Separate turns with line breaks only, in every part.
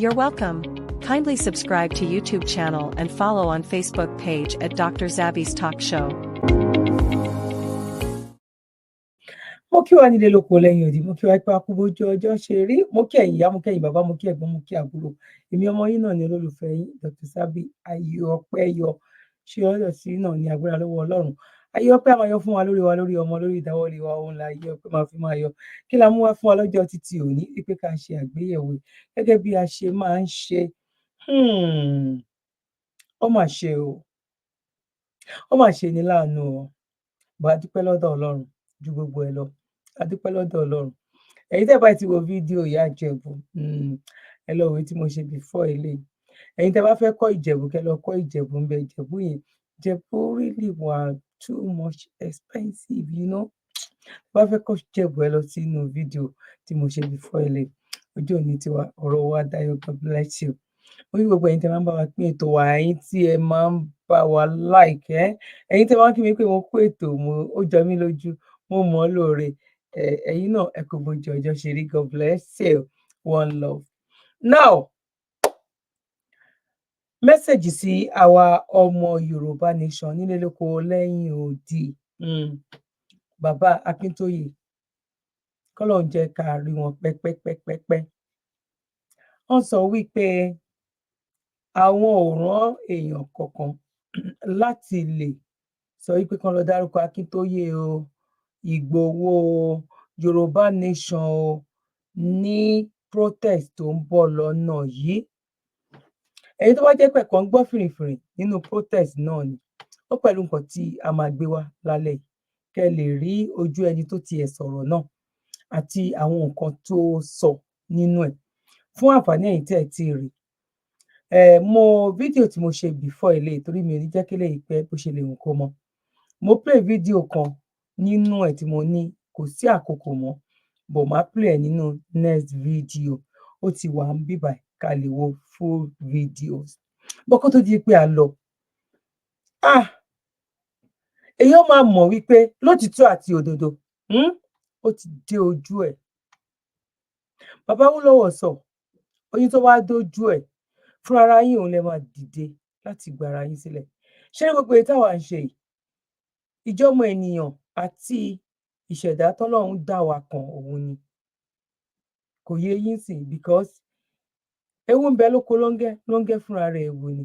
You're welcome. Kindly subscribe to YouTube channel and follow on Facebook page at Dr. Zabby's Talk Show.
Mo kí wa nílé lóko lẹ́yìn odi, mo kí wa pé akú bójú ọjọ́ ṣe rí, mo kí ẹ̀yin ìyá, mo kí ẹ̀yin bàbá, mo kí ẹ̀gbọ́n, mo kí àbúrò. Èmi ọmọ yín náà ni olólùfẹ́ yín, Dr. Zabby. Ayé ọpẹ́ yọ, ṣé ọ̀dọ̀ sí náà ní agbára lọ́wọ́ Ọlọ́run. Ayé ọpẹ́ máa yọ fún wa, lórí ọmọ, lórí ìdáwọ́lé wa, òun la ayé ọpẹ́ máa fi máa yọ. Kí la mú wá fún wa lọ́jọ́ títí òní? Wípé ká ṣe àgbéyẹ̀wò gẹ́gẹ́ bí a ṣe máa ń ṣe. Ó mà ṣe o, ó mà ṣe ní láàánú o. Bá dúpẹ́ lọ́dọ̀ Ọlọ́run ju gbogbo ẹ lọ. A dúpẹ́ lọ́dọ̀ Ọlọ́run. Ẹ̀yin tẹ́ bá ti wo fídíò Ìyá Ìjẹ̀bú, ẹ lọ wo tí mo ṣe before eléyìí. Ẹ̀yin tẹ́ bá fẹ́ kọ́ Ìjẹ̀bú, kẹ́ lọ kọ́ Ìjẹ̀bú ń bẹ. Ìjẹ̀bú yẹn, Ìjẹ̀bú really were too much expensive, you know. Bá fẹ́ kọ́ Ìjẹ̀bú, ẹ lọ sínú fídíò tí mo ṣe before eléyìí. Ojú òní tiwa, ọ̀rọ̀ wa dayọ̀, God bless you. Mo ní gbogbo ẹ̀yin tẹ́ máa ń bá wa pín ètò wa, ẹ̀yin tí ẹ máa ń bá wa like, ẹ̀yin tẹ́ máa ń kí mi pé mo kó ètò, ó jọ mí lójú, mo mọ̀ ọ́ lóore. Ẹ̀yin náà ẹ kú bójú ọjọ́ ṣe rí, God bless you, one love. Now, mẹ́sẹ̀gì sí àwa ọmọ Yorùbá nation nílé lóko lẹ́yìn odi. Bàbá Akíntóyè, kọ́lọ́run jẹ́ ká rí wọn pẹ́pẹ́pẹ́pẹ́. Wọ́n sọ wípé àwọn ò rán èèyàn kankan láti lè sọ wípé kán lọ dárúkọ Akíntóyè o, Ìgbòho o, Yorùbá nation o, ní protest tó ń bọ̀ lọ́nà yìí. Ẹ̀yin tó bá jẹ́ pé kàn ń gbọ́ fìrìfìrì nínú protest náà ni, ó pẹ̀lú nǹkan tí a máa gbé wá lálẹ́ yìí, kẹ́ lè rí ojú ẹni tó tiẹ̀ sọ̀rọ̀ náà àti àwọn nǹkan tó sọ nínú ẹ̀. Fún àǹfààní ẹ̀yin tí ẹ ti rí, mo fídíò tí mo ṣe before eléyìí, torí mi ò ní jẹ́ kí eléyìí pẹ́ bó ṣe lè wù kó mọ́. Mo play fídíò kan nínú ẹ̀ tí mo ní kò sí àkókò mọ́, but máa play ẹ̀ nínú next video. Ó ti wà ń bíbà ká lè wo full videos. Bó kó tó di pé a lọ, èèyàn máa mọ̀ wípé lótìtọ́ àti òdodo, ó ti dé ojú ẹ̀. Bàbá Awólọ́wọ̀ sọ, oyin tó wá dójú ẹ̀, fún ara yín òun lè máa dìde láti gba ara yín sílẹ̀. Ṣé gbogbo èyí táwa ń ṣe yìí, ìjọ́mọ ènìyàn àti ìṣẹ̀dá tọ́lọ́run dá wa kan òun ni? Kò yé yín sìn, because ewu ń bẹ lóko lóńgẹ́ fúnra rẹ̀ ewu ni.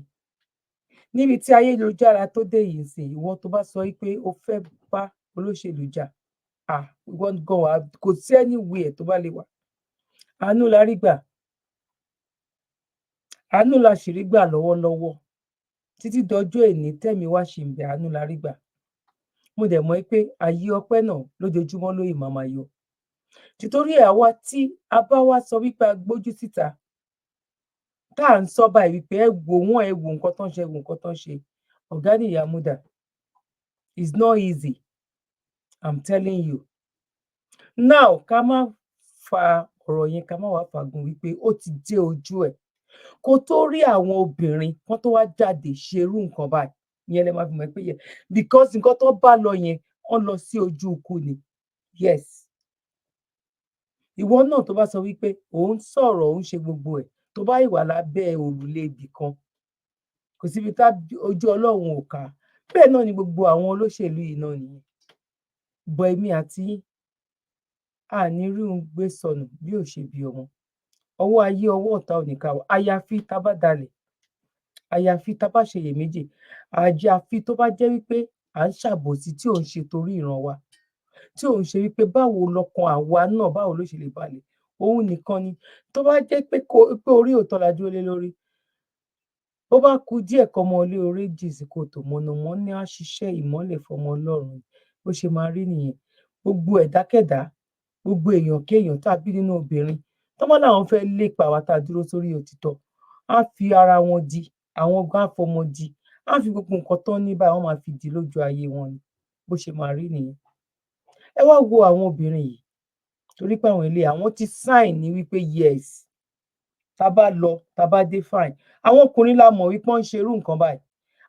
Níbi tí ayélujára tó dé yìí sìn, ìwọ tó bá sọ wípé o fẹ́ bá olóṣèlú jà, ìwọ gan wà, kò sí anywhere tó bá lè wà. Àánú la rí gbà, àánú la sì rí gbà lọ́wọ́lọ́wọ́ títí dọjọ́ èní tẹ́mi wá ṣì ń bẹ, àánú la rí gbà. Mo dẹ̀ mọ̀ pé ayé ọpẹ́ náà lójoojúmọ́ ló yìí máa yọ. Títorí àwa tí a bá wá sọ wípé a gbójú síta, tá à ń sọ báyìí wípé ẹ wò wọ́n, ẹ wò nǹkan tó ń ṣe, ẹ wò nǹkan tó ń ṣe. Ọ̀gá nìyá Múdà, it's not easy, I'm telling you. Now, ká má fa ọ̀rọ̀ yẹn, ká má wá fàgùn wípé ó ti dé ojú ẹ̀. Kó tó rí àwọn obìnrin kan tó wá jáde ṣerú nǹkan báyìí, ìyẹn lè máa fi mọ̀ pé yẹ, because nǹkan tó bá lọ yẹn, wọ́n lọ sí ojú ikú ni. Yes. Ìwọ náà tó bá sọ wípé òun sọ̀rọ̀, òun ṣe gbogbo ẹ̀, tó bá ìwà lábẹ́ òrùlé ibì kan, kò síbi tá ojú Ọlọ́run ò ká. Bẹ́ẹ̀ náà ni gbogbo àwọn olóṣèlú yìí náà nìyẹn. Bọ̀ èmi àti yín, àní rí òun gbé sọnù bí ò ṣe bí ọmọ. Ọwọ́ ayé, ọwọ́ ọ̀tá ò ní ká wa. Àyàfi tá bá dalẹ̀, àyàfi tá bá ṣe iyèméjì, àyàfi tó bá jẹ́ wípé à ń ṣàbòsí tí ò ń ṣe torí ìran wa, tí ò ń ṣe wípé báwo lọkàn àwa náà, báwo ló ṣe lè balẹ̀. Òun nìkan ni. Tó bá jẹ́ pé orí òótọ́ la dúró lé lórí, bó bá ku díẹ̀ kọ́mọ ilé orí jì sí kòtò, mọ̀nàmọ́ná á ṣiṣẹ́ ìmọ́lẹ̀ fọmọ Ọlọ́run. Bó ṣe máa rí nìyẹn. Gbogbo ẹ̀dákẹ́dá, gbogbo èèyàn kéèyàn tá bí nínú obìnrin, tọ́mọ́ làwọn fẹ́ lépa wa tá a dúró sórí òtítọ́, á fi ara wọn di, àwọn gan á fọmọ di, á fi gbogbo nǹkan tán ní báyìí, wọ́n máa fi di lójú ayé wọn ni. Bó ṣe máa rí nìyẹn. Ẹ wá wo àwọn obìnrin yìí, torí pé àwọn ilé àwọn ti sign ní wípé yes, tá bá lọ, tá bá dé fine. Àwọn ọkùnrin la mọ̀ wípé wọ́n ń ṣerú nǹkan báyìí.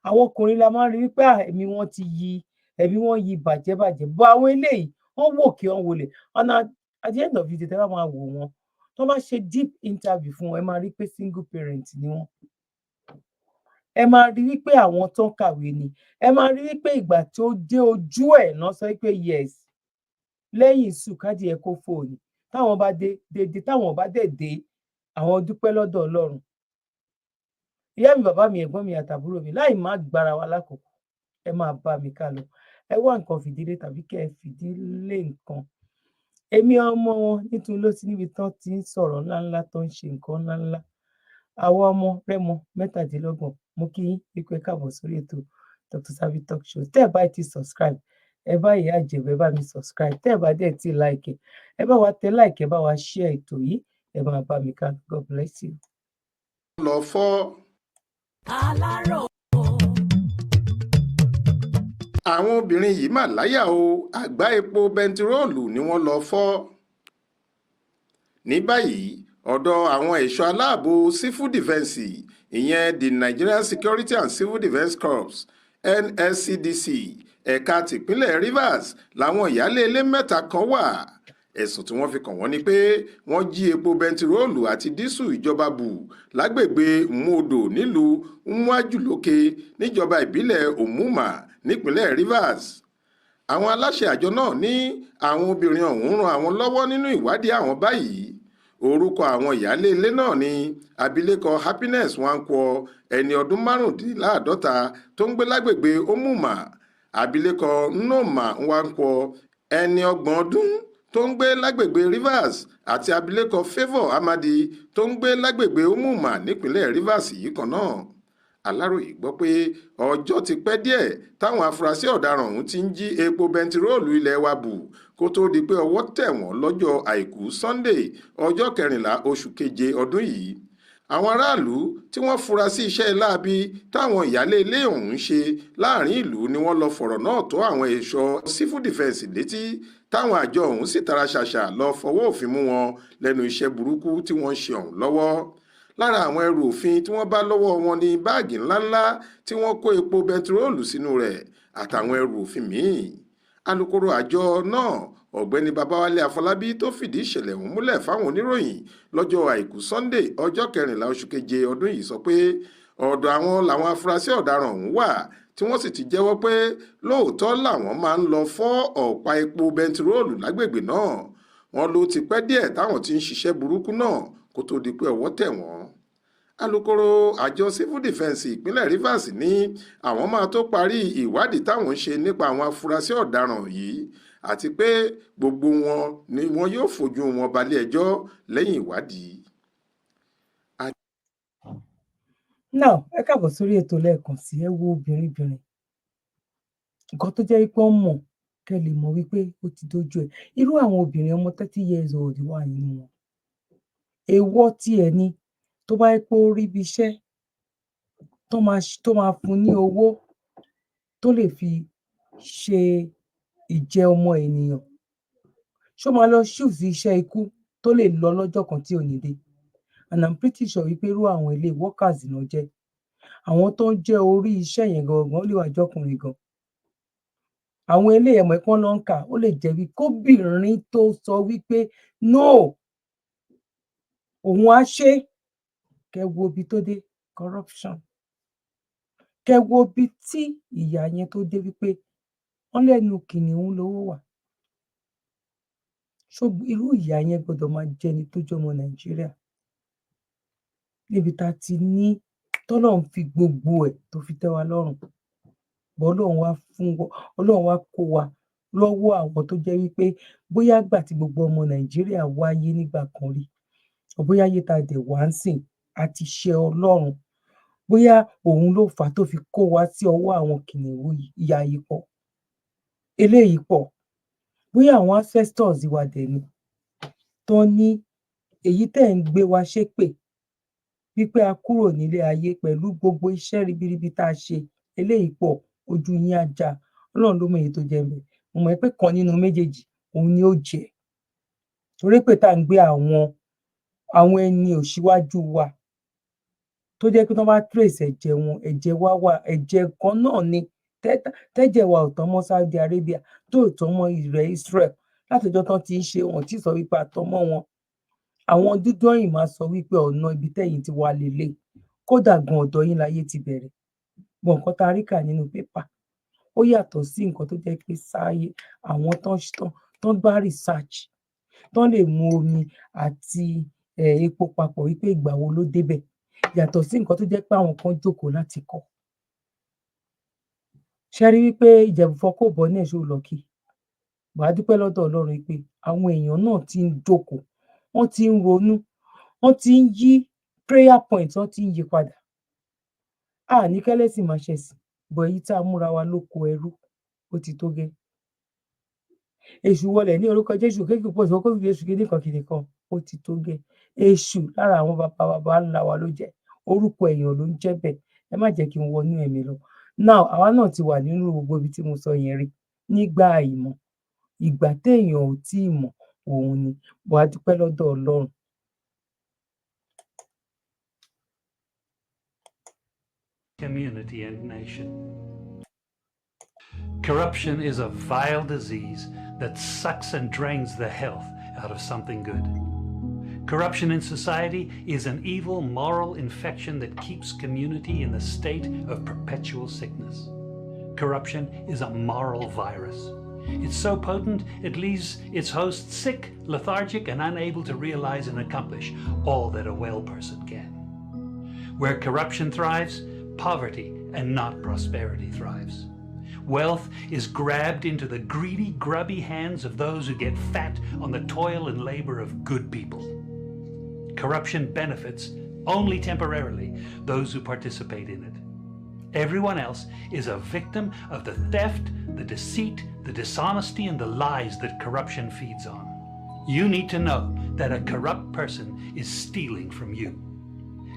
Àwọn ọkùnrin la máa ń rí wípé ẹ̀mí wọn ti yí, ẹ̀mí wọn yí bàjẹ́bàjẹ́. Bọ́ àwọn eléyìí, wọ́n wò kí wọ́n wọlé. Ọ̀nà at the end of the day, tẹ́ bá máa wò wọ́n, tó bá ṣe deep interview fún wọn ẹ máa rí pé single parent ni wọ́n. Ẹ máa rí wípé àwọn tó ń kàwé ni. Ẹ máa rí wípé ìgbà tí ó dé ojú ẹ̀ náà sọ pé yes lẹ́yìn sùkádìẹ kó fòòní táwọn bá dé táwọn bá dé àwọn dúpẹ́ lọ́dọ̀ Ọlọ́run. Ìyá mi, bàbá mi, ẹ̀gbọ́n mi àtàbúrò mi, láì má gbára wa lákòókò, ẹ máa bá mi ká lọ. Ẹ wá nǹkan fìdílé tàbí kẹ́ ẹ fìdílé nǹkan. Èmi ọmọ wọn nítorí ló ti níbi tán ti ń sọ̀rọ̀ ńláńlá tó ń ṣe nǹkan ńláńlá. Àwọn ọmọ Rẹ́mọ 27 mo kí yín wípé ẹ káàbọ̀ sórí ètò Dr. Zabby Talk Show. Tẹ́ ẹ bá ti subscribe, ẹ bá ìyá àjẹbẹ bá mi subscribe. Tẹ́ ẹ bá dẹ̀ ti like ẹ bá wa tẹ like, ẹ bá wa share ètò yìí, ẹ máa bá mi ká. God bless you.
Lọ fọ́.
Aláró.
Àwọn obìnrin yìí mà láyà o, àgbá epo bẹntiróòlù ni wọ́n lọ fọ́. Ní báyìí ọ̀dọ̀ àwọn ẹ̀ṣọ́ aláàbò civil defence ìyẹn the Nigerian Security and Civil Defence Corps NSCDC ẹ̀ka tìpínlẹ̀ Rivers làwọn ìyálé ilé mẹ́ta kan wà. Ẹ̀sùn tí wọ́n fi kàn wọ́n ni pé wọ́n jí epo bẹntiróòlù àti dísù ìjọba bù lágbègbè Mmodo nílùú Umuajuloke níjọba ìbílẹ̀ Omuma nípínlẹ̀ Rivers. Àwọn aláṣẹ àjọ náà ní àwọn obìnrin ọ̀hún ran àwọn lọ́wọ́ nínú ìwádìí àwọn báyìí. Orúkọ àwọn ìyálé ilé náà ni abilékọ Happiness Nwankwo ẹni ọdún 55 tó ń gbé lágbègbè Omuma, abilékọ Nnoma Nwankwo ẹni 30 ọdún tó ń gbé lágbègbè Rivers àti abilékọ Favour Amadi tó ń gbé lágbègbè Omuma nípínlẹ̀ Rivers yìí kan náà. Aláròyé gbọ́ pé ọjọ́ ti pẹ́ díẹ̀ táwọn afurasí ọ̀daràn ọ̀hún ti ń jí epo bẹntiróòlù ilẹ̀ wa bù kó tó di pé ọwọ́ tẹ̀ wọ́n lọ́jọ́ àìkú Sunday ọjọ́ 14 oṣù keje ọdún yìí. Àwọn aráàlú tí wọ́n fura sí iṣẹ́ láabi táwọn ìyálé ilé ọ̀hún ṣe láàrin ìlú ni wọ́n lọ fọ̀rọ̀ náà tó àwọn ẹ̀ṣọ́ civil defence létí táwọn àjọ ọ̀hún sì tara ṣàṣà lọ fọwọ́ òfin mú wọn lẹ́nu iṣẹ́ burúkú tí wọ́n ń ṣe ọ̀hún lọ́wọ́. Lára àwọn ẹrù òfin tí wọ́n bá lọ́wọ́ wọn ní báàgì ńláńlá tí wọ́n kó epo bẹntiróòlù sínú rẹ̀ àtàwọn ẹrù òfin míì. Alukoro àjọ náà ọ̀gbẹ́ni Babáwálé Afọlábí tó fìdí ìṣẹ̀lẹ̀ ọ̀hún múlẹ̀ fáwọn oníròyìn lọ́jọ́ àìkú Sunday ọjọ́ 14 oṣù keje ọdún yìí sọ pé ọ̀dọ̀ àwọn làwọn afurasí ọ̀daràn ọ̀hún wà tí wọ́n sì ti jẹ́wọ́ pé lóòótọ́ làwọn máa ń lọ fọ́ ọ̀pá epo bẹntiróòlù lágbègbè náà. Wọ́n ló ti pẹ́ díẹ̀ táwọn ti ń ṣiṣẹ́ burúkú náà kó tó di pé ọwọ́ tẹ̀ wọ́n. Alukoro àjọ civil defence ìpínlẹ̀ Rivers ní àwọn máa tó parí ìwádìí táwọn ń ṣe nípa àwọn afurasí ọ̀daràn yìí àti pé gbogbo wọn ni wọn yóò fojú wọn balẹ̀ ẹjọ́ lẹ́yìn ìwádìí.
Now ẹ káàbọ̀ sórí ètò lẹ́ẹ̀kan sí. Ẹ wo obìnrin nǹkan tó jẹ́ wípé wọ́n mọ̀ kẹ́ lè mọ̀ wípé ó ti dójú ẹ̀. Irú àwọn obìnrin ọmọ 30 years old wà nínú wọn. Èèwọ̀ tiẹ̀ ni tó bá jẹ́ pé ó rí ibi iṣẹ́ tó máa fún ní owó tó lè fi ṣe ìjẹ ọmọ ènìyàn. Ṣó máa lọ choose iṣẹ́ ikú tó lè lọ lọ́jọ́ kan tí ò ní dé? And I'm pretty sure wípé irú àwọn ilé workers náà jẹ́. Àwọn tó ń jẹ́ orí iṣẹ́ yẹn gangan ó lè wá jọ́kùnrin gan. Àwọn ilé ẹ̀mọ́ ẹ̀kọ́ ló ń kà ó lè jẹ́ wí kóbìnrin tó sọ wípé no òun á ṣe. Kẹ́ wo ibi tó dé corruption. Kẹ́ wo ibi tí ìyà yẹn tó dé wípé wọ́n lẹ́nu kìnìún lówó wà. Ṣó irú ìyà yẹn gbọ́dọ̀ máa jẹni tó jọmọ Nàìjíríà níbi tá a ti ní tọ́lọ́run fi gbogbo ẹ̀ tó fi tẹ́ wa lọ́rùn. But Ọlọ́run wá kó wa lọ́wọ́ àwọn tó jẹ́ wípé bóyá ìgbà tí gbogbo ọmọ Nàìjíríà wáyé nígbà kan rí bóyá ayé tá a dẹ̀ wá ń sìn àti ṣe Ọlọ́run bóyá òun ló fà á tó fi kó wa sí ọwọ́ àwọn kìnìún yìí. Ìyà yìí pọ̀, eléyìí pọ̀. Bóyá àwọn ancestors wa dẹ̀ ni tó ní èyí tẹ́ ń gbé wa ṣépè wípé a kúrò nílé ayé pẹ̀lú gbogbo iṣẹ́ ribiribi tá a ṣe. Eléyìí pọ̀, ojú yín á já. Ọlọ́run ló mọ èyí tó jẹ́ ńbẹ̀. Mo mọ̀ pé kan nínú méjèèjì òun ni ó jẹ́. Torí pé tá à ń gbé àwọn ẹni òṣíwájú wa tó jẹ́ pé tí wọ́n bá trace ẹ̀jẹ̀ wọn, ẹ̀jẹ̀ wa wà, ẹ̀jẹ̀ kan náà ni tẹ́jẹ̀ wa ò tán mọ́ Saudi Arabia tó ò tán mọ́ ilẹ̀ Israel látọjọ́ tán ti ń ṣe wọn tí sọ wípé a tán mọ́ wọn. àwọn dúdú ọ̀yìn máa sọ wípé ọ̀nà ibi tẹ́yìn ti wá lélẹ̀, kódà gan ọ̀dọ̀ yín láyé ti bẹ̀rẹ̀. Gbogbo nǹkan tá a rí kà nínú pépà ó yàtọ̀ sí nǹkan tó jẹ́ pé sáyé àwọn tán gbá research tán lè mu omi àti epo papọ̀ wípé ìgbà wo ló débẹ̀, yàtọ̀ sí nǹkan tó jẹ́ pé àwọn kan jókòó láti kọ́. Ṣé rí wípé ìjẹ̀bú-fọ́ kò bọ́ ní èso lọ́kì? Wàá dúpẹ́ lọ́dọ̀ Ọlọ́run wípé àwọn èèyàn náà ti ń jókòó, wọ́n ti ń ronú, wọ́n ti ń yí prayer point, wọ́n ti ń yí padà. A ní kẹ́lẹ́sìn máa ṣẹ̀sìn, bọ̀ èyí tá a múra wa lóko ẹrú ó ti tó gẹ́. Èṣù wọlẹ̀ ní orúkọ Jésù, kéèkì pọ̀ sí ọkọ̀ fífi Èṣù kìnìkan ó ti tó gẹ́. Èṣù lára àwọn baba ńlá wa ló jẹ́, orúkọ èèyàn ló ń jẹ́ bẹ́ẹ̀. Ẹ má jẹ́ kí n wọnú ẹ̀mí lọ. Now àwa náà ti wà nínú gbogbo ibi tí mo sọ yẹn rí nígbà àìmọ̀, ìgbà téèyàn ò tí ì mọ̀ òun ni. Wàá dúpẹ́ lọ́dọ̀ Ọlọ́run.
Community and nation. Corruption is a vile disease that sucks and drains the health out of something good. Corruption in society is an evil moral infection that keeps community in a state of perpetual sickness. Corruption is a moral virus. It's so potent it leaves its host sick, lethargic, and unable to realize and accomplish all that a well person can. Where corruption thrives, poverty and not prosperity thrives. Wealth is grabbed into the greedy, grubby hands of those who get fat on the toil and labor of good people. Corruption benefits only temporarily those who participate in it. Everyone else is a victim of the theft, the deceit, the dishonesty, and the lies that corruption feeds on. You need to know that a corrupt person is stealing from you.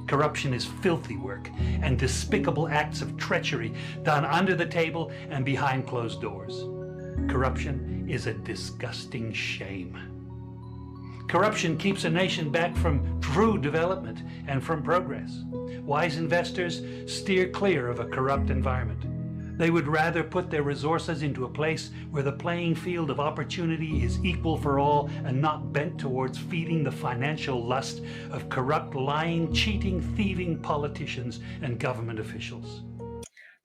Corruption is filthy work and despicable acts of treachery done under the table and behind closed doors. Corruption is a disgusting shame. Corruption keeps a nation back from true development and from progress. Wise investors steer clear of a corrupt environment. They would rather put their resources into a place where the playing field of opportunity is equal for all and not bent towards feeding the financial lust of corrupt, lying, cheating, thieving politicians and government officials.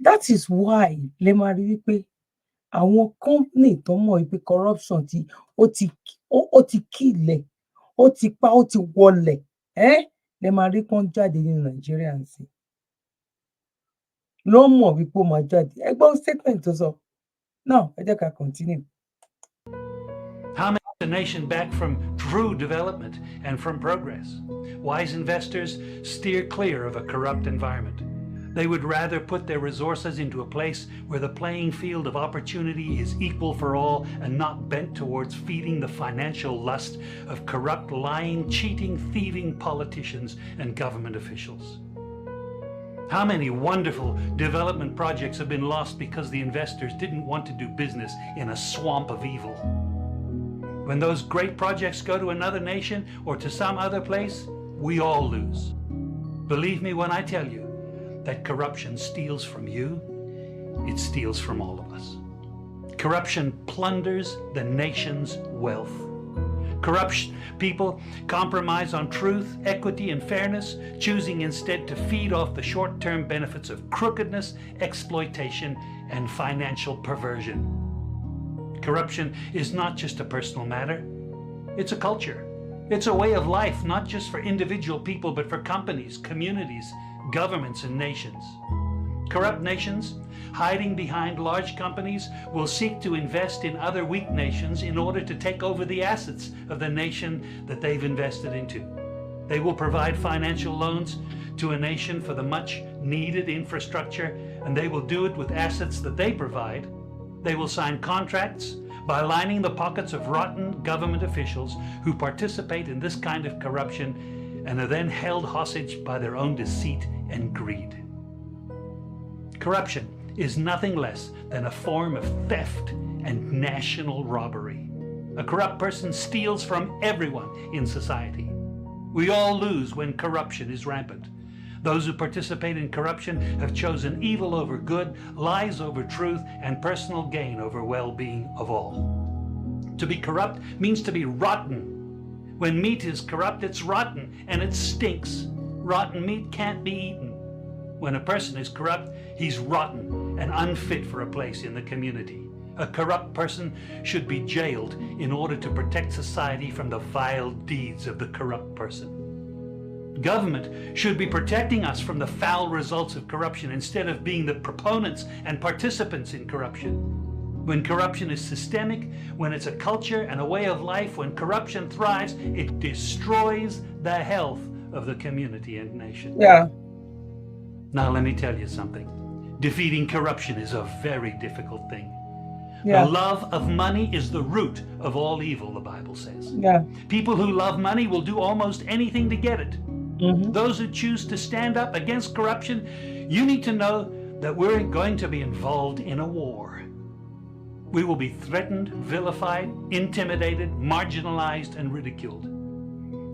That is why lè máa rí wípé àwọn company tó mọ̀ wípé corruption ó ti kílẹ̀, ó ti pa, ó ti wọlẹ̀, lè máa rí kán jáde nínú Nàìjíríà nsìn. Ló mọ̀ wípé ó máa jáde. Ẹ gbọ́ statement tó sọ. Now ẹ jẹ́ ká continue.
How makes a nation back from true development and from progress? Wise investors steer clear of a corrupt environment. They would rather put their resources into a place where the playing field of opportunity is equal for all and not bent towards feeding the financial lust of corrupt, lying, cheating, thieving politicians and government officials. How many wonderful development projects have been lost because the investors didn't want to do business in a swamp of evil? When those great projects go to another nation or to some other place, we all lose. Believe me when I tell you that corruption steals from you, it steals from all of us. Corruption plunders the nation's wealth. Corrupt people compromise on truth, equity, and fairness, choosing instead to feed off the short-term benefits of crookedness, exploitation, and financial perversion. Corruption is not just a personal matter, it's a culture. It's a way of life, not just for individual people, but for companies, communities, governments, and nations. Corrupt nations, hiding behind large companies, will seek to invest in other weak nations in order to take over the assets of the nation that they've invested into. They will provide financial loans to a nation for the much needed infrastructure, and they will do it with assets that they provide. They will sign contracts by lining the pockets of rotten government officials who participate in this kind of corruption and are then held hostage by their own deceit and greed. Corruption is nothing less than a form of theft and national robbery. A corrupt person steals from everyone in society. We all lose when corruption is rampant. Those who participate in corruption have chosen evil over good, lies over truth, and personal gain over well-being of all. To be corrupt means to be rotten. When meat is corrupt, it's rotten and it stinks. Rotten meat can't be eaten. When a person is corrupt, he's rotten and unfit for a place in the community. A corrupt person should be jailed in order to protect society from the vile deeds of the corrupt person. Government should be protecting us from the foul results of corruption instead of being the proponents and participants in corruption. When corruption is systemic, when it's a culture and a way of life, when corruption thrives, it destroys the health of the community and nation.
Yeah.
Now let me tell you something. Defeating corruption is a very difficult thing.
Yeah.
The love of money is the root of all evil, the Bible says.
Yeah.
People who love money will do almost anything to get it.
Mm-hmm.
Those who choose to stand up against corruption, you need to know that we're going to be involved in a war. We will be threatened, vilified, intimidated, marginalized, and ridiculed.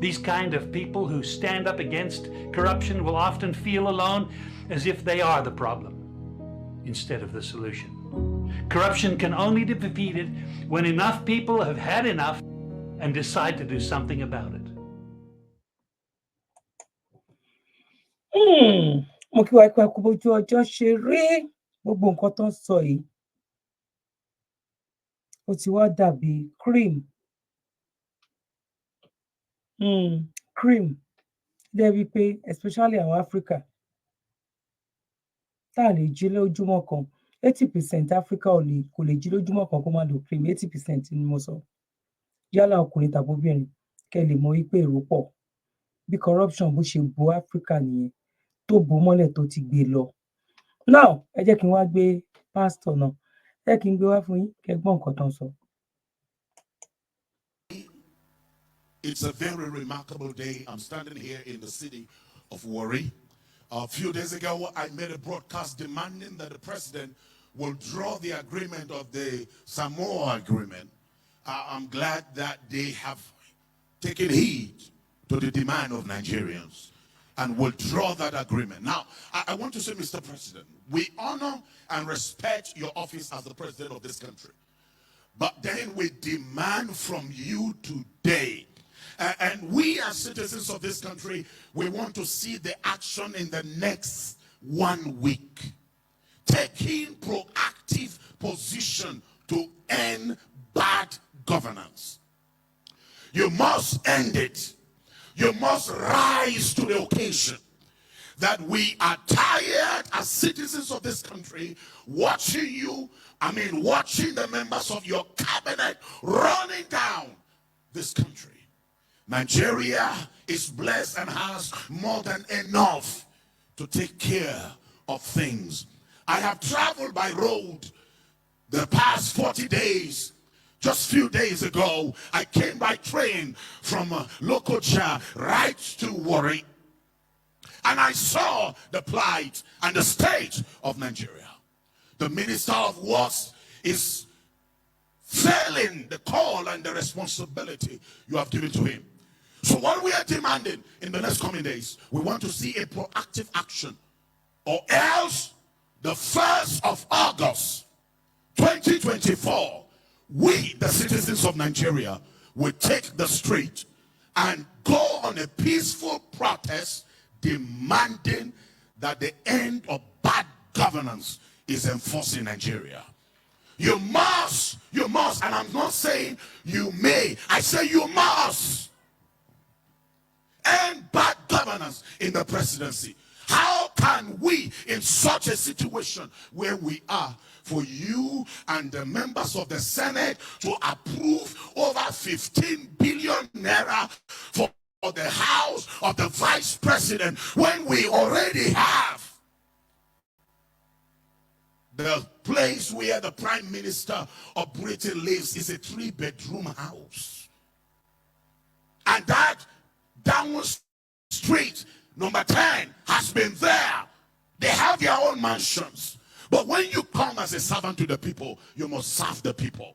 These kind of people who stand up against corruption will often feel alone, as if they are the problem instead of the solution. Corruption can only be defeated when enough people have had enough and decide to do something about it.
Mo kí wa pé kú bójú ọjọ́ ṣe rí gbogbo nǹkan tó ń sọ yìí. Ó ti wá dàbí cream. Cream. Débi pé especially àwọn Africa tá a lè jí lójúmọ́ kan 80% Africa kò lè jí lójúmọ́ kan kó má lo cream 80% ni mo sọ. Yálà ọkùnrin tàbí obìnrin kẹ́ lè mọ̀ wípé èrò pọ̀. Bí corruption bó ṣe bo Africa nìyẹn tó bò mọ́lẹ̀ tó ti gbé lọ. Now ẹ jẹ́ kí n wá gbé pastor náà. Ẹ jẹ́ kí n gbé wá fún yín kẹ́ gbọ́ nǹkan tó ń sọ.
It's a very remarkable day. I'm standing here in the city of Warri. A few days ago, I made a broadcast demanding that the president will draw the agreement of the Samoa agreement. I'm glad that they have taken heed to the demand of Nigerians and will draw that agreement. Now, I want to say, Mr. President, we honor and respect your office as the president of this country. But then we demand from you today, and we as citizens of this country, we want to see the action in the next 1 week. Taking proactive position to end bad governance. You must end it. You must rise to the occasion. That we are tired as citizens of this country watching you, watching the members of your cabinet running down this country. Nigeria is blessed and has more than enough to take care of things. I have traveled by road the past 40 days. Just a few days ago, I came by train from Lokoja right to Warri. And I saw the plight and the state of Nigeria. The Minister of Works is failing the call and the responsibility you have given to him. So what we are demanding in the next coming days, we want to see a proactive action, or else the 1st of August 2024, we, the citizens of Nigeria, will take the street and go on a peaceful protest demanding that the end of bad governance is enforced in Nigeria. You must, and I'm not saying you may, I say you must end bad governance in the presidency. How can we, in such a situation where we are, for you and the members of the Senate to approve over 15 billion naira for the house of the vice president, when we already have the place where the prime minister of Britain lives is a 3-bedroom house, and that down street number 10 has been there. They have their own mansions. But when you come as a servant to the people, you must serve the people.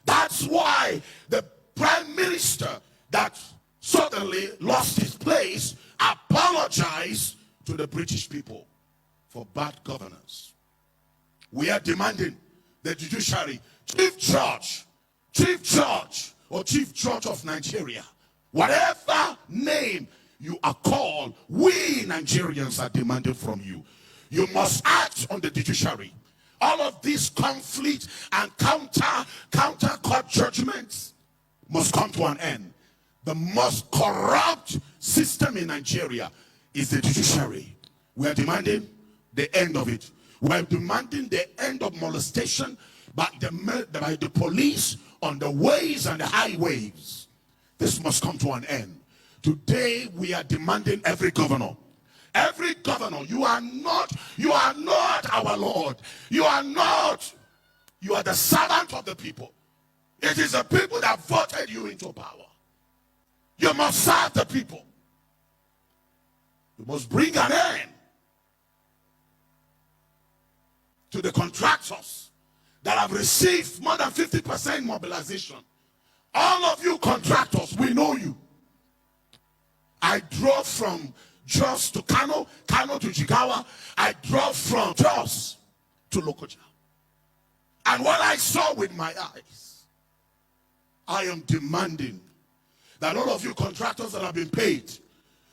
That's why the prime minister that suddenly lost his place apologized to the British people for bad governance. We are demanding the judiciary, Chief Judge of Nigeria, Whatever name you are called, we Nigerians are demanding from you. You must act on the judiciary. All of these conflict and counter court judgments must come to an end. The most corrupt system in Nigeria is the judiciary. We are demanding the end of it. We are demanding the end of molestation by the police on the ways and the highways. This must come to an end. Today we are demanding every governor, you are not our Lord. You are the servant of the people. It is the people that voted you into power. You must serve the people. You must bring an end to the contractors that have received more than 50% mobilization. All of you contractors, we know you. I drove from Jos to Kano, Kano to Jigawa. I drove from Jos to Lokoja. And what I saw with my eyes, I am demanding that all of you contractors that have been paid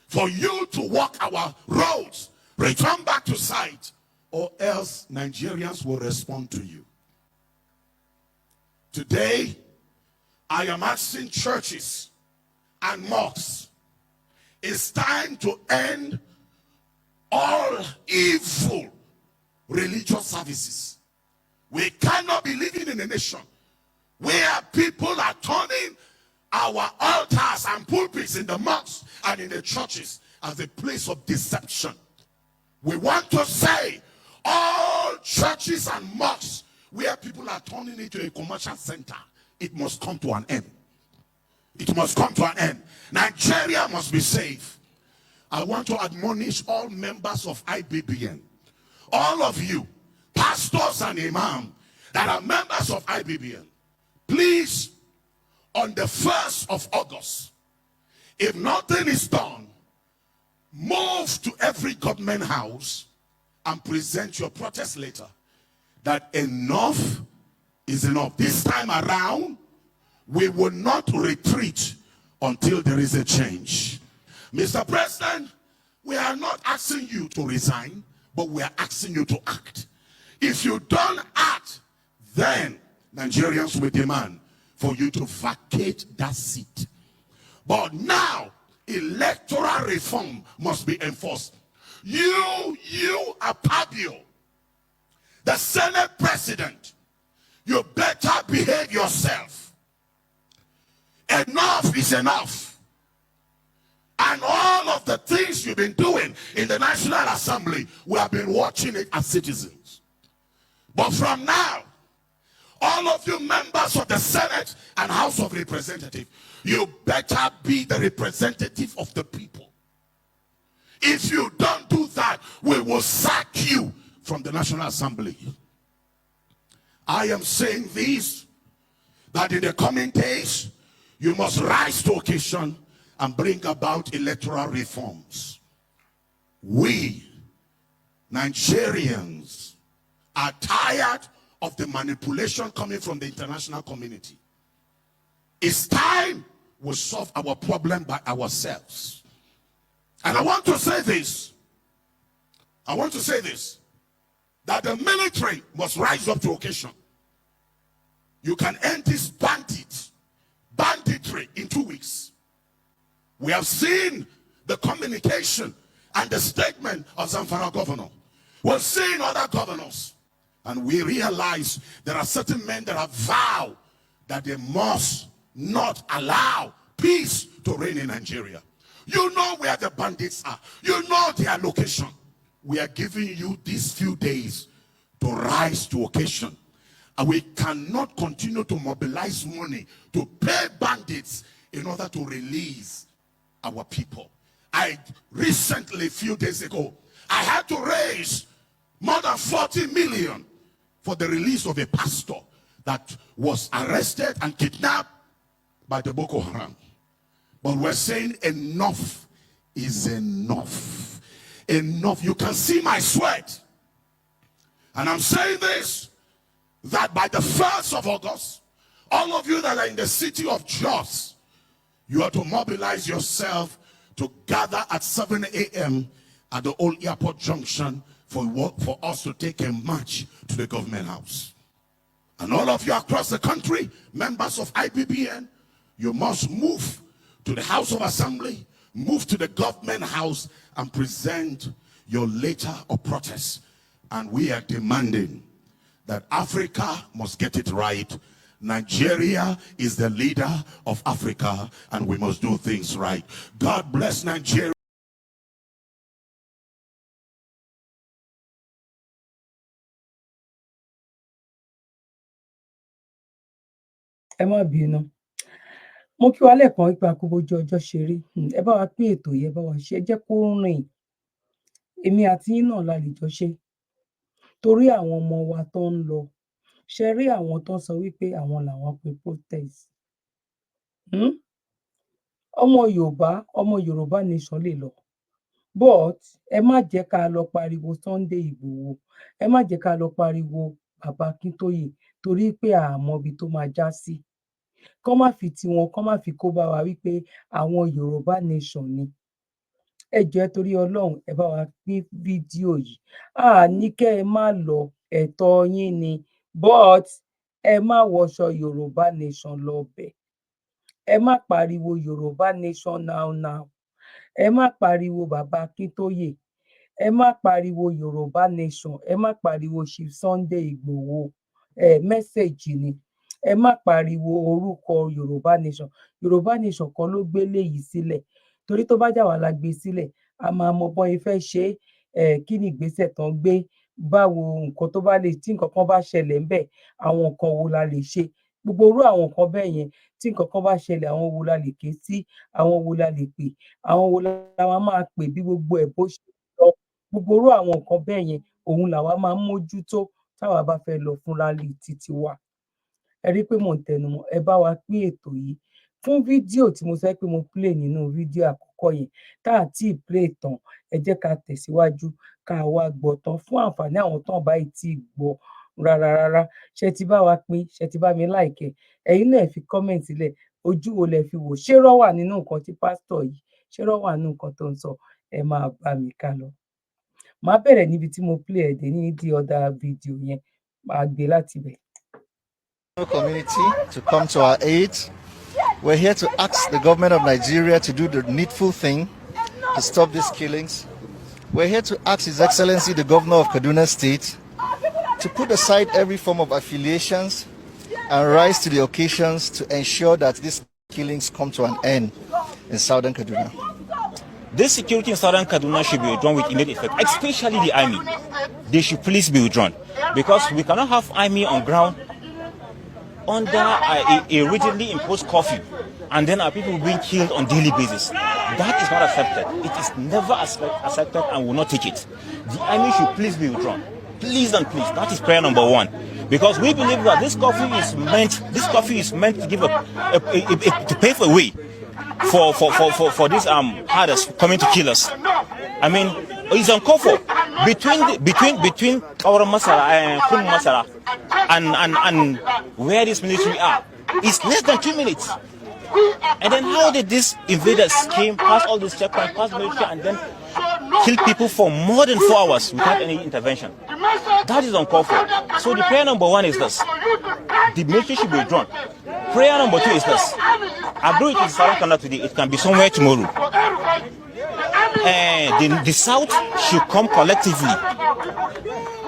for you to walk our roads, return back to site, or else Nigerians will respond to you. Today, I am asking churches and mosques, it's time to end all evil religious services. We cannot be living in a nation where people are turning our altars and pulpits in the mosques and in the churches as a place of deception. We want to say all churches and mosques where people are turning into a commercial center, it must come to an end. It must come to an end. Nigeria must be safe. I want to admonish all members of IBBN, all of you, pastors and imams that are members of IBBN, please, on the 1st of August, if nothing is done, move to every government house and present your protest letter that enough is enough. This time around, we will not retreat until there is a change. Mr. President, we are not asking you to resign, but we are asking you to act. If you don't act, then Nigerians will demand for you to vacate that seat. But now, electoral reform must be enforced. You Ipalemo, the Senate President, you better behave yourself. Enough is enough. And all of the things you've been doing in the National Assembly, we have been watching it as citizens. But from now, all of you members of the Senate and House of Representatives, you better be the representative of the people. If you don't do that, we will sack you from the National Assembly. I am saying this, that in the coming days, you must rise to occasion and bring about electoral reforms. We, Nigerians, are tired of the manipulation coming from the international community. It's time we solve our problem by ourselves. And I want to say this. That the military must rise up to occasion. You can end this banditry in 2 weeks. We have seen the communication and the statement of Zamfara governor. We've seen other governors. And we realize there are certain men that have vowed that they must not allow peace to reign in Nigeria. You know where the bandits are. You know their location. We are giving you these few days to rise to occasion. And we cannot continue to mobilize money to pay bandits in order to release our people. I recently, a few days ago, I had to raise more than 40 million for the release of a pastor that was arrested and kidnapped by the Boko Haram. But we're saying enough is enough. Enough. You can see my sweat. And I'm saying this, that by the 1st of August, all of you that are in the city of Jos, You are to mobilize yourself to gather at 7 a.m. at the old airport junction for us to take a march to the government house. And all of you across the country, members of IPPN, you must move to the House of Assembly, move to the government house, and present your letter of protest. And we are demanding that Africa must get it right. Nigeria is the leader of Africa, and we must do things right. God bless Nigeria.
ẹ má bínú mo kí wa lẹ́ẹ̀kan ipa kó bójú ọjọ́ ṣe rí ẹ bá wa pín ètò yìí ẹ bá wa ṣe ẹ jẹ́ kó rìn èmi àti yín náà la lè jọ ṣe torí àwọn ọmọ wa tó ń lọ ṣe rí àwọn tó ń sọ wípé àwọn làwọn pe protest ọmọ Yorùbá nation lè lọ but ẹ má jẹ́ ká lọ pariwo Sunday Igboho ẹ má jẹ́ ká lọ pariwo bàbá Akíntóyè torí pé àmọ́ ibi tó máa já sí kọ́ má fi tiwọn kọ́ má fi kó bá wa wípé àwọn Yorùbá nation ni ẹ jọ̀ọ́ torí Ọlọ́run ẹ bá wa pín fídíò yìí ní kẹ́ ẹ má lọ ẹ̀tọ́ yín ni but ẹ má wọṣọ Yorùbá nation lọ bẹ̀ ẹ má pariwo Yorùbá nation now ẹ má pariwo bàbá Akíntóyè ẹ má pariwo Yorùbá nation ẹ má pariwo Chief Sunday Igboho mẹ́sẹ̀jì ni ẹ má pariwo orúkọ Yorùbá nation kan ló gbé léyìí sílẹ̀ torí tó bá jà wá la gbé sílẹ̀ a máa mọ bọ́n ifẹ́ ṣe kí ni ìgbésẹ̀ tán gbé báwo nǹkan tó bá lè tí nǹkan kan bá ṣẹlẹ̀ ńbẹ̀ àwọn nǹkan wo la lè ṣe gbogbo irú àwọn nǹkan bẹ́ẹ̀ yẹn tí nǹkan kan bá ṣẹlẹ̀ àwọn wo la lè ké sí àwọn wo la lè pè àwọn wo la máa pè bí gbogbo ẹ̀ bó ṣe lọ gbogbo irú àwọn nǹkan bẹ́ẹ̀ yẹn òun làwa máa ń mójútó táwa bá fẹ́ lọ fún rálì títí wa ẹ rí pé mò ń tẹnumọ́ ẹ bá wa pín ètò yìí fún fídíò tí mo sọ pé mo play nínú fídíò àkọ́kọ́ yẹn tá à tí ì play tán ẹ jẹ́ ká tẹ̀síwájú ká wá gbọ́ tán fún àǹfààní àwọn tán báyìí tí ì gbọ́ rárá ṣe ti bá wa pín ṣe ti bá mi láìkẹ́ ẹ̀yin náà fi comment sílẹ̀ ojú wo lẹ fi wò ṣé rọ́ wà nínú nǹkan tí pásítọ̀ yìí ṣé rọ́ wà nínú nǹkan tó ń sọ ẹ máa bá mi ká lọ màá bẹ̀rẹ̀ níbi tí mo play ẹ̀ dé ní the other video yẹn màá gbé láti bẹ̀.
Community to come to our aid. We're here to ask the government of Nigeria to do the needful thing to stop these killings. We're here to ask His Excellency the Governor of Kaduna State to put aside every form of affiliations and rise to the occasions to ensure that these killings come to an end in southern Kaduna.
This security in southern Kaduna should be withdrawn with immediate effect, especially the army. They should please be withdrawn because we cannot have army on ground under a rigidly imposed curfew and then our people being killed on daily basis. That is not accepted. It is never accepted and will not take it. The army should please be withdrawn. Please and please. That is prayer number one. Because we believe that this curfew is meant to give to pave a way for these herders coming to kill us. I mean, it's uncalled for. Between our Masara and Kun Masara and where these military are, it's less than 2 minutes. And then how did these invaders came past all these checkpoints, past military, and then kill people for more than 4 hours without any intervention? That is uncalled for. So the prayer number one is this: the military should be withdrawn. Prayer number two is this: although it is Southern Canada today, it can be somewhere tomorrow. The South should come collectively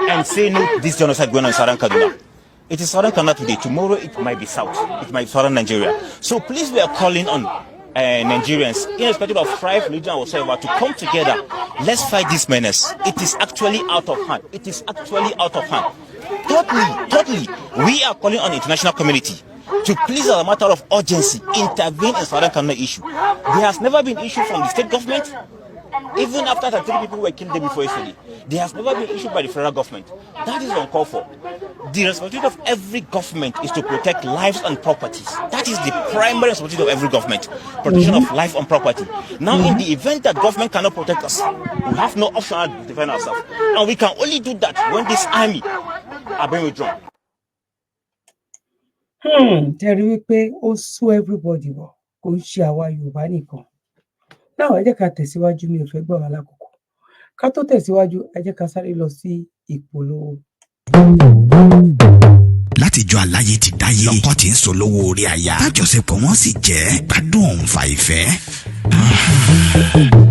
and say no to this genocide going on in Southern Kaduna. It is Southern Canada today. Tomorrow it might be South. It might be Southern Nigeria. So please, we are calling on Nigerians, irrespective of tribe, religion, or whatever, to come together. Let's fight this menace. It is actually out of hand. It is actually out of hand. Totally. We are calling on the international community to please, as a matter of urgency, intervene in Southern Kaduna issue. There has never been issue from the state government. Even after 33 people were killed the day before yesterday, there has never been issued by the federal government. That is uncalled for. The responsibility of every government is to protect lives and properties. That is the primary responsibility of every government. Protection of life and property. Now, in the event that government cannot protect us, we have no option to defend ourselves. And we can only do that when this army are being withdrawn.
Tẹ̀rí wípé ó sú everybody wọ̀ kò ń ṣe àwa Yorùbá nìkan. Now ẹ jẹ́ ká tẹ̀síwájú, mi ò fẹ́ gbà wá lákòókò. Ká tó tẹ̀síwájú, ẹ jẹ́ ká sáré lọ sí ìpolówó.
Látijọ́ aláyé ti dáyé lọ́kọ tí ń solówó orí aya tájọṣepọ̀ wọn sì jẹ́ gbádùn òun fa ìfẹ́.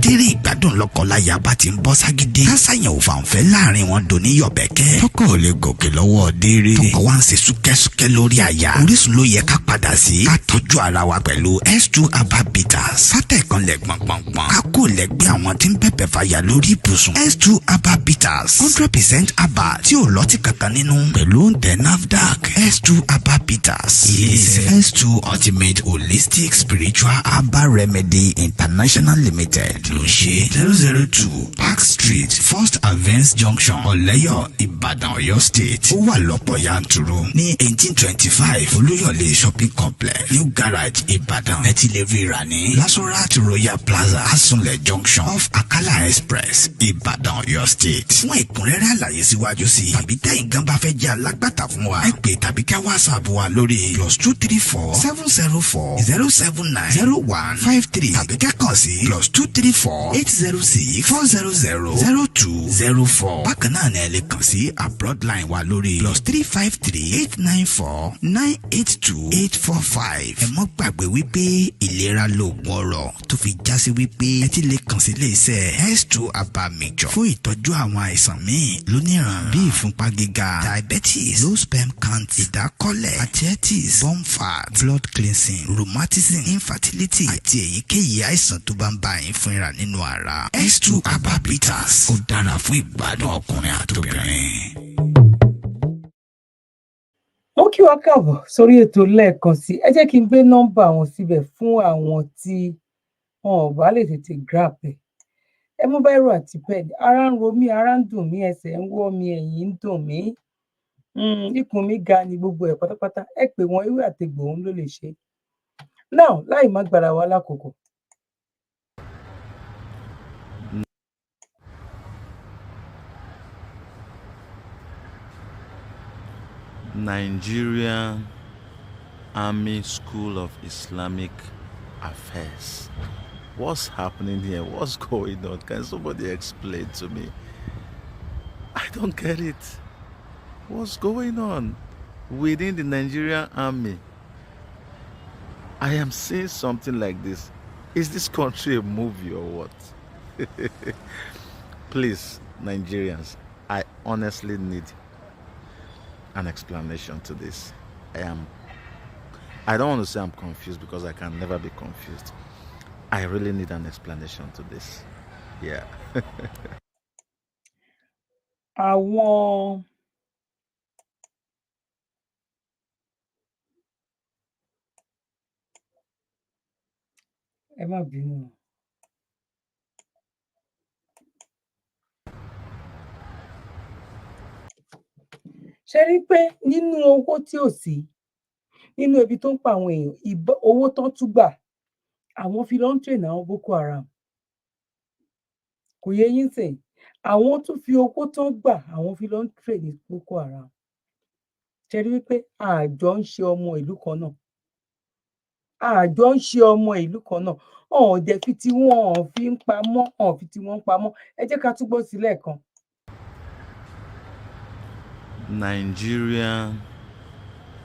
Tírí ìgbádùn lọ́kọláya bá ti ń bọ́ ságídé kásáyàn ò fàǹfẹ́ láàrin wọn dò ní yọ̀bẹ̀kẹ́. Tọkọ ò lè gòkè lọ́wọ́ déré, tọkọ wa ń ṣe súkẹ́súkẹ́ lórí aya. Orísun ló yẹ ká padà sí, ká tọ́jú ara wa pẹ̀lú S2 Aba Bitters. Sátẹ̀kan lẹ̀ gbọ̀ngbọ̀ngbọ̀n, ká kó lẹ́gbẹ́ àwọn tí ń bẹ̀bẹ̀ fàyà lórí ibùsùn. S2 Aba Bitters 100% Aba tí ò lọ́tí kankan nínú pẹ̀lú oúnjẹ NAFDAC. S2 Aba Bitters ilé-iṣẹ́ S2 Ultimate Holistic Spiritual Aba Remedy International Limited ló ṣe 002 Park Street First Avance Junction Ọ̀lẹ́yọ̀ Ìbàdàn Ọ̀yọ́ State. Ó wà lọ́pọ̀ yanturu ní 1825 Olúyọ̀lé Shopping Complex New Garage Ìbàdàn. Ẹ ti lè rí rà ní Lasorat Royal Plaza Asunlẹ̀ Junction off Akala Express Ìbàdàn Ọ̀yọ́ State. Fún ẹ̀kúnrẹ́rẹ́ àlàyé síwájú sí tàbí tẹ́yìn gan bá fẹ́ jẹ́ alágbàtà fún wa, ẹ pè tàbí ká WhatsApp wa lórí +234 704 079 0153 tàbí ká kàn sí +234 806 400 0204. Bákan náà ni ẹ lè kàn sí abroad line wa lórí +353 894 982 845. Ẹ mọ́ gbàgbé wípé ìlera lóògùn ọrọ̀, tó fi já sí wípé ẹ ti lè kàn sí ilé-iṣẹ́ S2 Aba Mixture fún ìtọ́jú àwọn àìsàn míì lóníran bíi ìfúnpá gíga, diabetes, low sperm count, ìdákọ́lẹ̀, arthritis, bone fat, blood cleansing, rheumatism, infertility àti èyíkéyìí àìsàn tó bá ń bá yín fúnra nínú ara. S2 Aba Bitters ó dára fún ìgbádùn ọkùnrin àtobìnrin.
Mo kí wa káàbọ̀ sórí ètò lẹ́ẹ̀kan sí. Ẹ jẹ́ kí n gbé nọ́mbà wọn síbẹ̀ fún àwọn tí wọn ò bá lè tètè grab ẹ̀. Ẹ mú báírò àti pẹ́ẹ̀nì. Ara ń ro mí, ara ń dùn mí, ẹsẹ̀ ń wọ́ mi, ẹ̀yìn ń dùn mí. Ikùn mi ga ni gbogbo ẹ̀ pátápátá. Ẹ pè wọ́n, ewé àtegbò òun ló lè ṣe. Now láì má gbára wa lákòókò.
Nigerian Army School of Islamic Affairs. What's happening here? What's going on? Can somebody explain to me? I don't get it. What's going on within the Nigerian Army? I am seeing something like this. Is this country a movie or what? Please, Nigerians, I honestly need an explanation to this. I don't want to say I'm confused because I can never be confused. I really need an explanation to this. Yeah.
Àwọn ẹ má bínú. Ṣé rí pé nínú owó tí ò sí, nínú ebi tó ń pa àwọn èèyàn, owó tán tún gbà, àwọn fi lọ ń train àwọn Boko Haram. Kò yé yín sìn, àwọn tún fi owó tán gbà, àwọn fi lọ ń train Boko Haram. Ṣé rí wípé àjọ ń ṣe ọmọ ìlú kan náà? Àjọ ń ṣe ọmọ ìlú kan náà. Ọ̀n dẹ̀ fi tí wọ́n fi ń pamọ́, ọ̀n fi tí wọ́n ń pamọ́. Ẹ jẹ́ ká túbọ̀ sí lẹ́ẹ̀kan.
Nigerian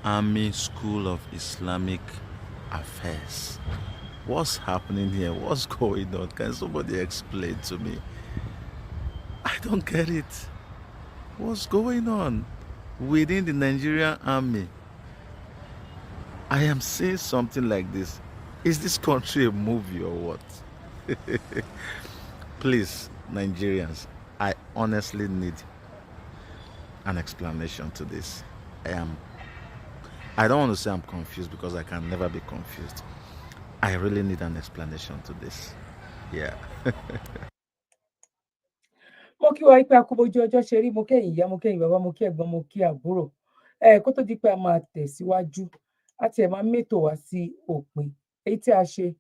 Army School of Islamic Affairs. What's happening here? What's going on? Can somebody explain to me? I don't get it. What's going on within the Nigerian Army? I am seeing something like this. Is this country a movie or what? Please, Nigerians, I honestly need an explanation to this. I don't want to say I'm confused because I can never be confused. I really need an explanation to this. Yeah.
Mo kí wa pé akóbójú ọjọ́ ṣe rí, mo kẹ́yìn ìyá, mo kẹ́yìn bàbá, mo kí ẹ̀gbọ́n, mo kí àbúrò. Kó tó di pé a máa tẹ̀síwájú, àti ẹ̀ máa mẹ́tò wá sí òpin. Èyí tí a ṣe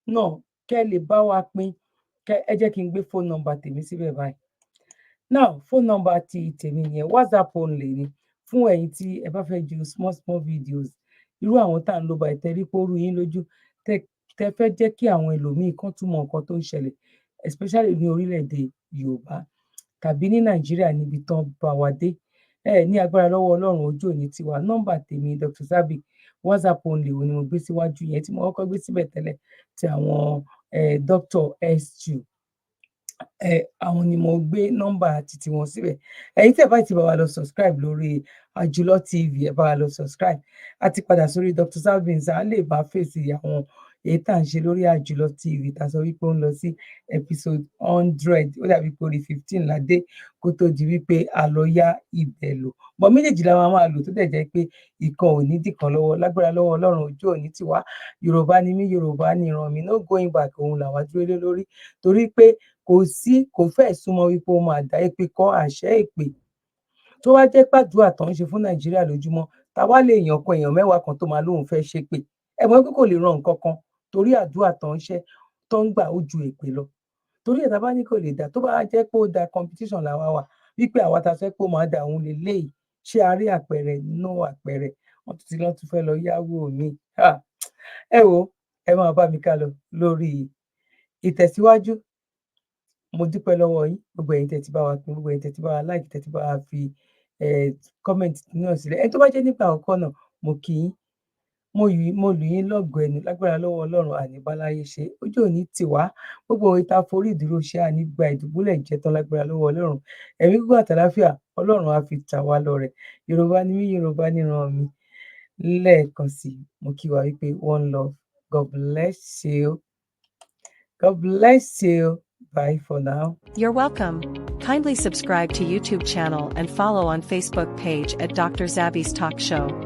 náà kẹ́ lè bá wa pín. Ẹ jẹ́ kí n gbé phone number tèmi síbẹ̀ báyìí. Now phone number ti tèmi yẹn WhatsApp only ni fún ẹ̀yin tí ẹ bá fẹ́ ju small videos. Irú àwọn tá à ń lò báyìí tẹ́ rí pé ó rú yín lójú, tẹ́ fẹ́ jẹ́ kí àwọn ẹlòmíì kan tún mọ nǹkan tó ń ṣẹlẹ̀ especially ní orílẹ̀-èdè Yorùbá tàbí ní Nàìjíríà níbi tán bá wa dé. Ní agbára lọ́wọ́ Ọlọ́run ojú òní tiwa. Nọ́mbà tèmi Dr. Zabby WhatsApp only òun ni mo gbé síwájú yẹn tí mo kọ́kọ́ gbé síbẹ̀ tẹ́lẹ̀ ti àwọn Dr. S2 àwọn ni mo gbé nọ́mbà títí wọn síbẹ̀. Ẹ̀yin tí ẹ bá ti bá wa lọ subscribe lórí Àjùlọ TV ẹ bá wa lọ subscribe àti padà sórí Dr. Zabby á lè bá fèsì àwọn èyí tá à ń ṣe lórí Àjùlọ TV tá a sọ wípé ó ń lọ sí episode 100 ó dàbí pé orí 15 ládé kó tó di wípé a lọ yá ibẹ̀ lò bọ́ méjèèjì la máa lò tó dẹ̀ jẹ́ pé ìkan ò ní dìkan lọ́wọ́ lágbára lọ́wọ́ Ọlọ́run ojú òní tiwa. Yorùbá ni mí Yorùbá ni ìran mi no going back òun làwa dúró lé lórí torí pé kò fẹ́ súnmọ́ wípé ó máa dá èpè kọ́ àṣẹ èpè tó wá jẹ́ pàdúrà tó ń ṣe fún Nàìjíríà lójúmọ́ táwa lè yàn kan èèyàn mẹ́wàá kan tó máa lóun fẹ́ ṣe pé ẹ̀mọ́ pé kò lè ran nǹkan kan torí àdúrà tó ń ṣe tó ń gbà ó ju èpè lọ torí ẹ̀ta bá ní kò lè dá tó bá jẹ́ pé ó da competition làwa wà wípé àwa ta fẹ́ pé ó máa dà òun lè léyìí ṣé a rí àpẹẹrẹ no àpẹẹrẹ wọ́n tún fẹ́ lọ yáwó mi ẹ wo ẹ máa bá mi ká lọ lórí ìtẹ̀síwájú. Mo dúpẹ́ lọ́wọ́ yín gbogbo ẹ̀yin tẹ́ ti bá wa pín gbogbo ẹ̀yin tẹ́ ti bá wa like tẹ́ ti bá wa fi comment náà sílẹ̀ ẹni tó bá jẹ́ nígbà àkọ́kọ́ náà mo kí yín mo lù yín lọ́gọ̀ọ́ ẹnu lágbára lọ́wọ́ Ọlọ́run àníbáláyé ṣe ojú òní tiwa gbogbo òwe tá a forí ìdúró ṣe ànígbà ìdùbúlẹ̀ ìjẹtàn lágbára lọ́wọ́ Ọlọ́run ẹ̀mí gbogbo àtàláfíà Ọlọ́run á fi tà wá lọ́rẹ Yorùbá ni mí Yorùbá níran mi lẹ́ẹ̀kan sí mo kí wa wípé one love God bless you. God bless you. Bye for now.
You're welcome. Kindly subscribe to YouTube channel and follow on Facebook page at Dr. Zabby's Talk Show.